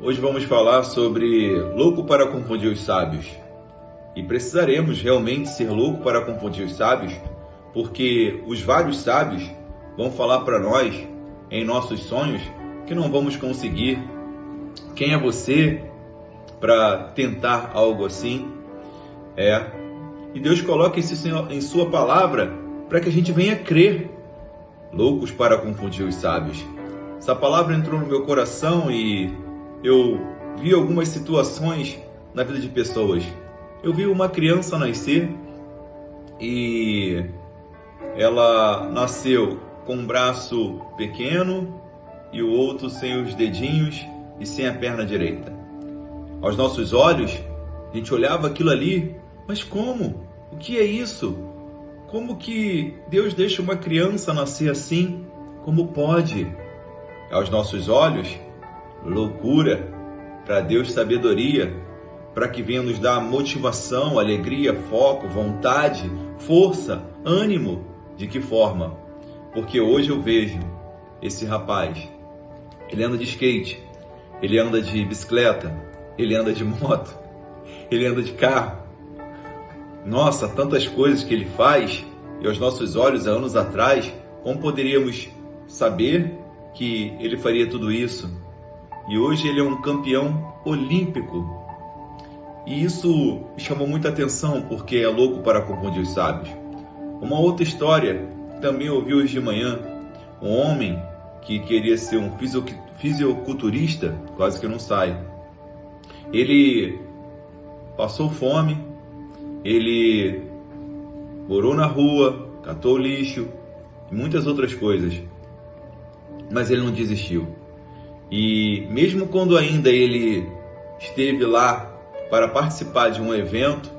Hoje vamos falar sobre louco para confundir os sábios. E precisaremos realmente ser louco para confundir os sábios, porque os vários sábios vão falar para nós, em nossos sonhos, que não vamos conseguir. Quem é você para tentar algo assim? E Deus coloca isso em sua palavra para que a gente venha crer. Loucos para confundir os sábios. Essa palavra entrou no meu coração e eu vi algumas situações na vida de pessoas. Eu vi uma criança nascer e ela nasceu com um braço pequeno e o outro sem os dedinhos e sem a perna direita. Aos nossos olhos, a gente olhava aquilo ali, mas como? O que é isso? Como que Deus deixa uma criança nascer assim? Como pode? Aos nossos olhos, loucura. Para Deus, sabedoria. Para que venha nos dar motivação, alegria, foco, vontade, força, ânimo. De que forma? Porque hoje eu vejo esse rapaz. Ele anda de skate, ele anda de bicicleta, ele anda de moto, ele anda de carro. Nossa, tantas coisas que ele faz, e aos nossos olhos, há anos atrás, como poderíamos saber que ele faria tudo isso? E hoje ele é um campeão olímpico. E isso me chamou muita atenção, porque é louco para confundir os sábios. Uma outra história, também ouvi hoje de manhã, um homem que queria ser um fisiculturista, quase que não sai. Ele passou fome, ele morou na rua, catou lixo e muitas outras coisas. Mas ele não desistiu. E mesmo quando ainda ele esteve lá para participar de um evento,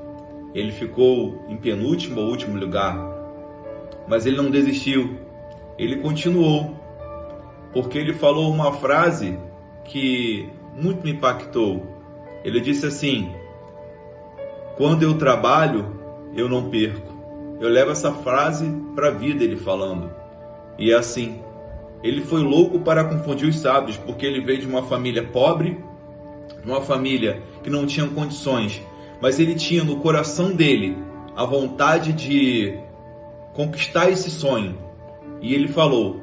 ele ficou em penúltimo ou último lugar. Mas ele não desistiu. Ele continuou. Porque ele falou uma frase que muito me impactou. Ele disse assim: quando eu trabalho, eu não perco. Eu levo essa frase para a vida, ele falando. E é assim. Ele foi louco para confundir os sábios, porque ele veio de uma família pobre, uma família que não tinha condições, mas ele tinha no coração dele a vontade de conquistar esse sonho. E ele falou: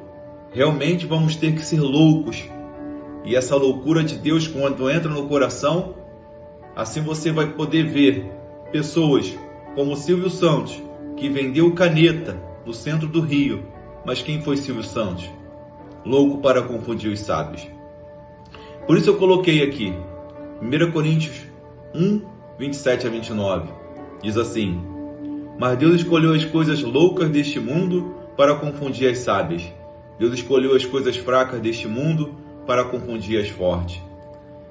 realmente vamos ter que ser loucos. E essa loucura de Deus, quando entra no coração, assim você vai poder ver pessoas como Silvio Santos, que vendeu caneta no centro do Rio. Mas quem foi Silvio Santos? Louco para confundir os sábios. Por isso eu coloquei aqui 1 Coríntios 1, 27 a 29. Diz assim: mas Deus escolheu as coisas loucas deste mundo para confundir as sábias. Deus escolheu as coisas fracas deste mundo para confundir as fortes.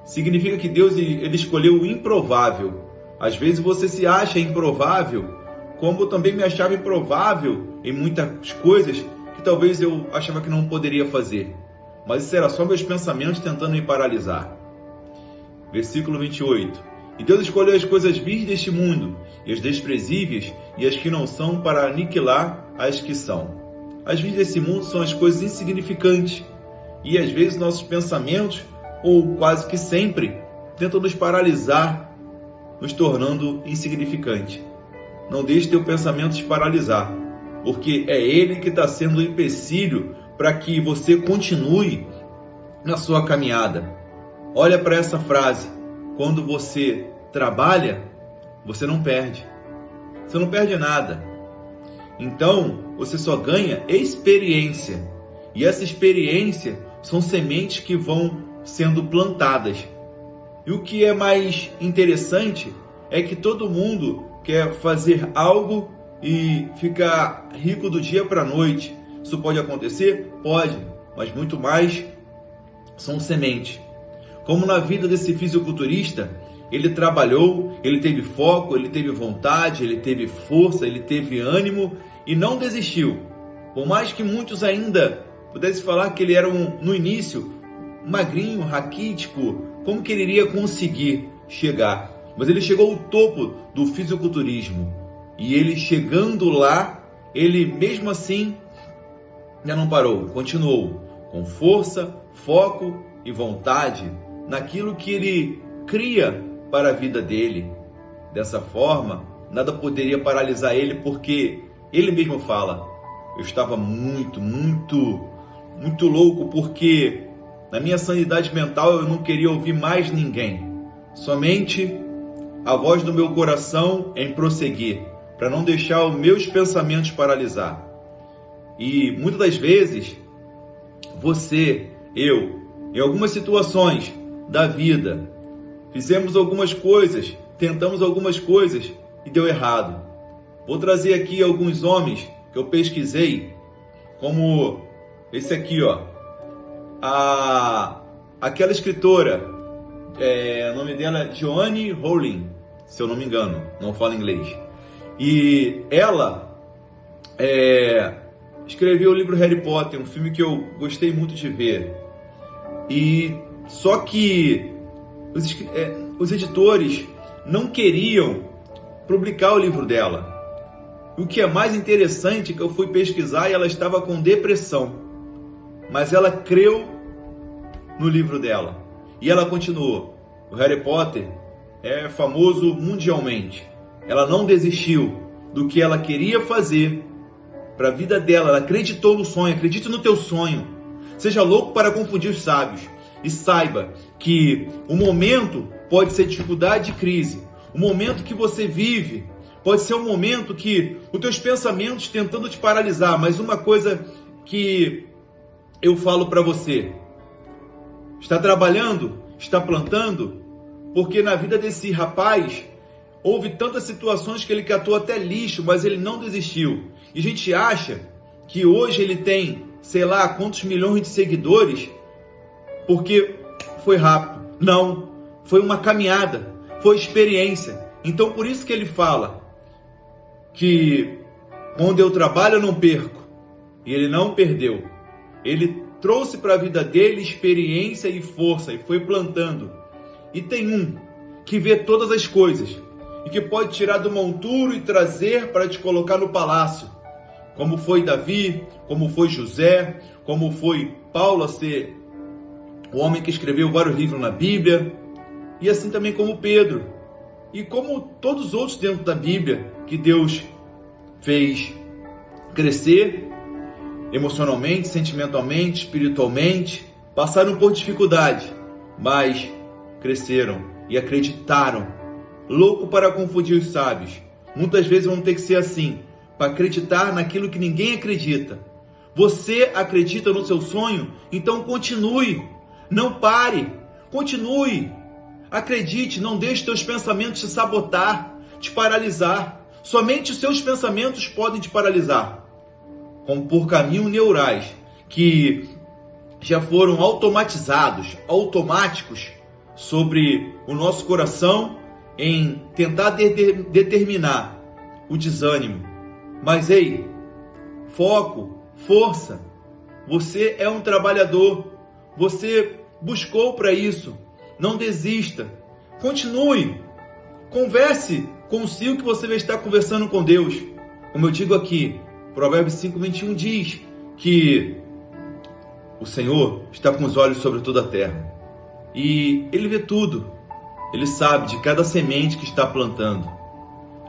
Significa que Deus ele escolheu o improvável. Às vezes você se acha improvável, como eu também me achava improvável em muitas coisas que talvez eu achava que não poderia fazer. Mas isso era só meus pensamentos tentando me paralisar. Versículo 28. E Deus escolheu as coisas vis deste mundo, e as desprezíveis, e as que não são, para aniquilar as que são. As vis desse mundo são as coisas insignificantes. E às vezes nossos pensamentos, ou quase que sempre, tentam nos paralisar, nos tornando insignificantes. Não deixe teu pensamento te paralisar, porque é ele que está sendo o empecilho para que você continue na sua caminhada. Olha para essa frase: quando você trabalha, você não perde. Você não perde nada. Então, você só ganha experiência. E essa experiência são sementes que vão sendo plantadas. E o que é mais interessante é que todo mundo quer fazer algo e ficar rico do dia para a noite. Isso pode acontecer? Pode, mas muito mais são sementes. Como na vida desse fisiculturista, ele trabalhou, ele teve foco, ele teve vontade, ele teve força, ele teve ânimo e não desistiu. Por mais que muitos ainda pudessem falar que ele era no início magrinho, raquítico, como que ele iria conseguir chegar? Mas ele chegou ao topo do fisiculturismo. E ele chegando lá, ele mesmo assim já não parou, continuou com força, foco e vontade. naquilo que ele cria para a vida dele. Dessa forma, nada poderia paralisar ele, porque ele mesmo fala: eu estava muito louco, porque na minha sanidade mental eu não queria ouvir mais ninguém. Somente a voz do meu coração em prosseguir, para não deixar os meus pensamentos paralisar. E muitas das vezes, você, eu, em algumas situações da vida, fizemos algumas coisas, tentamos algumas coisas e deu errado. Vou trazer aqui alguns homens que eu pesquisei, como esse aqui, ó. Aquela escritora, o nome dela é Joanne Rowling, se eu não me engano, não falo inglês. E ela escreveu o livro Harry Potter, um filme que eu gostei muito de ver. E só que os editores não queriam publicar o livro dela. O que é mais interessante é que eu fui pesquisar e ela estava com depressão. Mas ela creu no livro dela. E ela continuou. O Harry Potter é famoso mundialmente. Ela não desistiu do que ela queria fazer para a vida dela. Ela acreditou no sonho. Acredite no teu sonho. Seja louco para confundir os sábios. E saiba que o momento pode ser dificuldade e crise. O momento que você vive pode ser um momento que os teus pensamentos tentando te paralisar. Mas uma coisa que eu falo para você: está trabalhando, está plantando, porque na vida desse rapaz houve tantas situações que ele catou até lixo, mas ele não desistiu. E a gente acha que hoje ele tem, sei lá, quantos milhões de seguidores, porque foi rápido. Não, foi uma caminhada, foi experiência. Então por isso que ele fala que onde eu trabalho eu não perco. E ele não perdeu. Ele trouxe para a vida dele experiência e força e foi plantando. E tem um que vê todas as coisas e que pode tirar do monturo e trazer para te colocar no palácio. Como foi Davi, como foi José, como foi Paulo a ser o homem que escreveu vários livros na Bíblia. E assim também como Pedro. E como todos os outros dentro da Bíblia que Deus fez crescer emocionalmente, sentimentalmente, espiritualmente, passaram por dificuldade, mas cresceram e acreditaram. Louco para confundir os sábios. Muitas vezes vão ter que ser assim, para acreditar naquilo que ninguém acredita. Você acredita no seu sonho? Então continue, não pare, continue. Acredite, não deixe teus pensamentos te sabotar, te paralisar. Somente os seus pensamentos podem te paralisar. Como por caminhos neurais que já foram automáticos sobre o nosso coração em tentar determinar o desânimo. Mas ei, foco, força, você é um trabalhador, você buscou para isso, não desista, continue, converse consigo que você vai estar conversando com Deus. Como eu digo aqui, Provérbios 5:21 diz que o Senhor está com os olhos sobre toda a terra e Ele vê tudo. Ele sabe de cada semente que está plantando.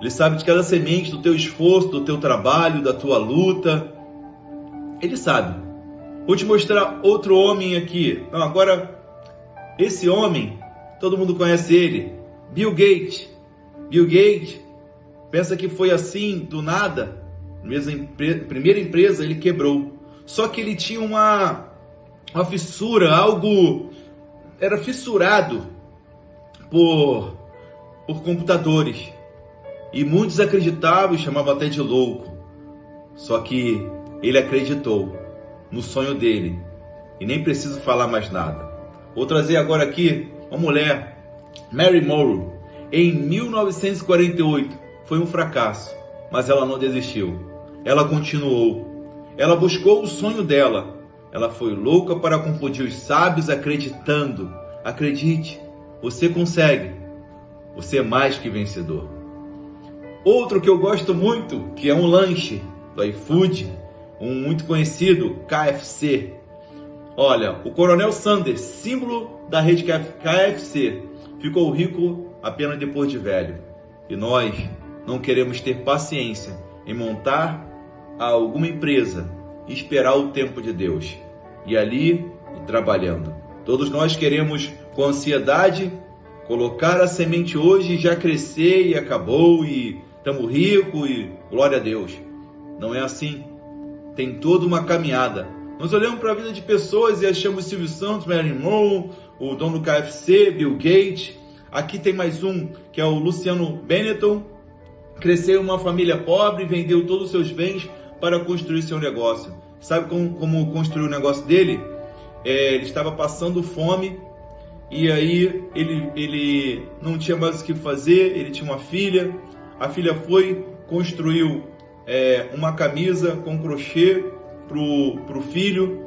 Ele sabe de cada semente do teu esforço, do teu trabalho, da tua luta. Ele sabe. Vou te mostrar outro homem aqui. Não, agora, esse homem, todo mundo conhece ele, Bill Gates. Bill Gates, pensa que foi assim, do nada. Primeira empresa ele quebrou. Só que ele tinha uma fissura, era fissurado por computadores. E muitos acreditavam e chamavam até de louco. Só que ele acreditou no sonho dele. E nem preciso falar mais nada. Vou trazer agora aqui uma mulher, Mary Monroe. Em 1948 foi um fracasso, mas ela não desistiu. Ela continuou. Ela buscou o sonho dela. Ela foi louca para confundir os sábios acreditando. Acredite, você consegue. Você é mais que vencedor. Outro que eu gosto muito, que é um lanche do iFood, um muito conhecido, KFC. Olha, o Coronel Sanders, símbolo da rede KFC, ficou rico apenas depois de velho. E nós não queremos ter paciência em montar alguma empresa e esperar o tempo de Deus. E ali, e trabalhando. Todos nós queremos, com ansiedade, colocar a semente hoje e já crescer e acabou e estamos ricos e glória a Deus. Não é assim. Tem toda uma caminhada. Nós olhamos para a vida de pessoas e achamos Silvio Santos, Marilyn Monroe, o dono do KFC, Bill Gates. Aqui tem mais um, que é o Luciano Benetton. Cresceu em uma família pobre, vendeu todos os seus bens para construir seu negócio. Sabe como construiu o negócio dele? Ele estava passando fome e aí ele não tinha mais o que fazer, ele tinha uma filha. A filha foi, construiu uma camisa com crochê pro filho,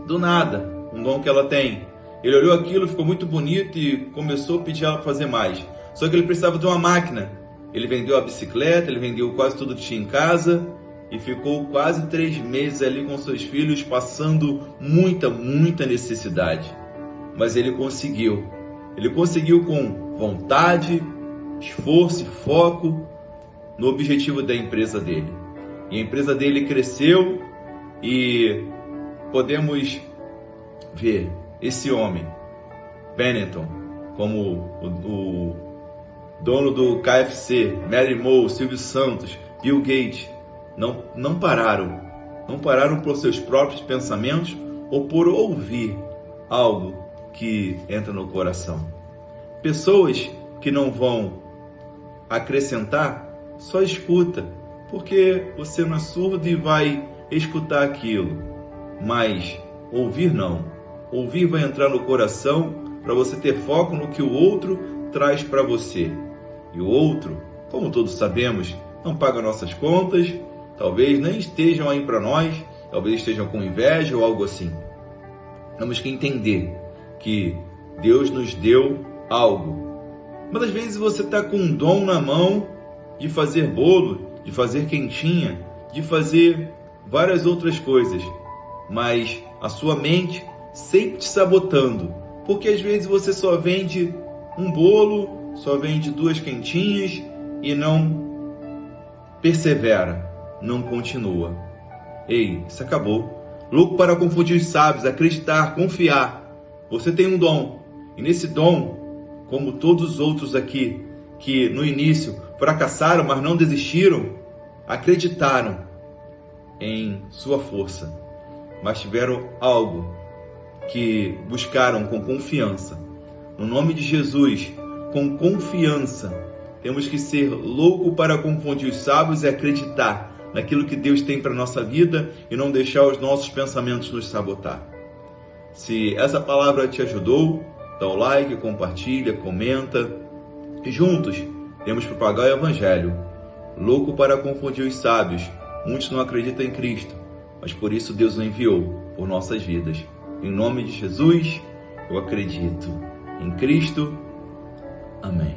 do nada, um dom que ela tem. Ele olhou aquilo, ficou muito bonito e começou a pedir ela para fazer mais. Só que ele precisava de uma máquina. Ele vendeu a bicicleta, ele vendeu quase tudo que tinha em casa e ficou quase 3 meses ali com seus filhos, passando muita necessidade. Mas ele conseguiu. Ele conseguiu com vontade, esforço e foco no objetivo da empresa dele. E a empresa dele cresceu e podemos ver esse homem, Benetton, como o dono do KFC, Marilyn Monroe, Silvio Santos, Bill Gates, não pararam por seus próprios pensamentos ou por ouvir algo que entra no coração. Pessoas que não vão acrescentar, só escuta, porque você não é surdo e vai escutar aquilo, mas ouvir não. Ouvir vai entrar no coração para você ter foco no que o outro traz para você. E o outro, como todos sabemos, não paga nossas contas, talvez nem estejam aí para nós, talvez estejam com inveja ou algo assim. Temos que entender que Deus nos deu algo. Mas às vezes você está com um dom na mão de fazer bolo, de fazer quentinha, de fazer várias outras coisas, mas a sua mente sempre te sabotando, porque às vezes você só vende um bolo, só vende 2 quentinhas e não persevera, não continua. Ei, isso acabou. Louco para confundir os sábios, acreditar, confiar. Você tem um dom, e nesse dom, como todos os outros aqui, que no início fracassaram, mas não desistiram, acreditaram em sua força, mas tiveram algo que buscaram com confiança. No nome de Jesus, com confiança, temos que ser louco para confundir os sábios e acreditar naquilo que Deus tem para a nossa vida e não deixar os nossos pensamentos nos sabotar. Se essa palavra te ajudou, dá o like, compartilha, comenta e juntos temos que propagar o Evangelho. Louco para confundir os sábios, muitos não acreditam em Cristo, mas por isso Deus o enviou por nossas vidas. Em nome de Jesus, eu acredito em Cristo. Amém.